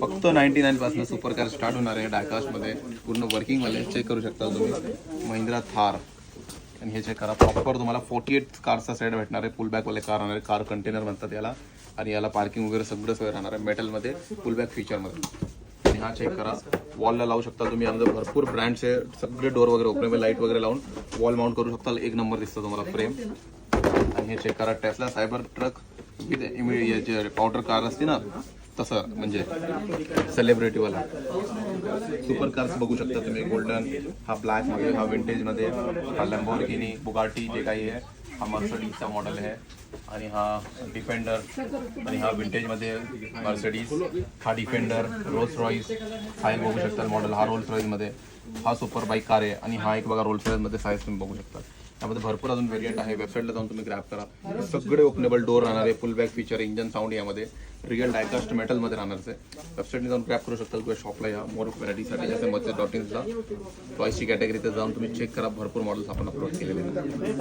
फक्त 99 पासून super car start होणार आहे डायकास्ट मध्ये, पूर्ण वर्किंग वाले चेक करू शकता तुम्ही. महिंद्रा थार आणि हे चेक करा, प्रॉपर तुम्हाला 48 कारचा सेट भेटणार आहे. फुल बॅक वाले कार राहणार आहे, कार कंटेनर म्हणतात याला. आणि याला पार्किंग वगैरे सगळं सोय राहणार आहे मेटलमध्ये, फुल बॅक फीचरमध्ये. आणि हा चेक करा, वॉलला लावू शकता तुम्ही. यामध्ये भरपूर ब्रँड्सचे सगळे डोर वगैरे ओपनेबल, लाईट वगैरे लावून वॉल माउंट करू शकता. एक नंबर दिसतं तुम्हाला फ्रेम. आणि हे चेक करा, Tesla cyber truck with J powder car असते ना तसं, म्हणजे सेलिब्रिटीवाला सुपर कार्स बघू शकता तुम्ही. गोल्डन, हा ब्लॅकमध्ये, हा विंटेजमध्ये, हा लॅम्बोर्गिनी, बुगाटी जे काही आहे, हा मर्सिडीजचा मॉडेल आहे. आणि हा डिफेंडर, आणि हा विंटेजमध्ये मर्सिडीज, हा डिफेंडर, रोल्स रॉईस, हा एक बघू शकता मॉडेल, हा रोल्स रॉईसमध्ये. हा सुपर बाईक कार आहे. आणि हा एक बघा रोल्स रॉईसमध्ये साईज तुम्ही बघू शकता. त्यामध्ये भरपूर अजून व्हेरियंट आहे, वेबसाईटला जाऊन तुम्ही ग्रॅब करा. सगळे ओपनेबल डोर राहणार आहे, फुल बॅक फीचर, इंजन साऊंड यामध्ये, रिअल डायकास्ट मेटलमध्ये राहणार आहे. वेबसाईटने जाऊन ग्रॅब करू शकता किंवा शॉपला या मोर व्हरायटीसाठी. जसे मर्चेस.inला चॉईसची कॅटेगरी, तर जाऊन तुम्ही चेक करा. भरपूर मॉडेल्स आपण अपलोड केलेले आहेत.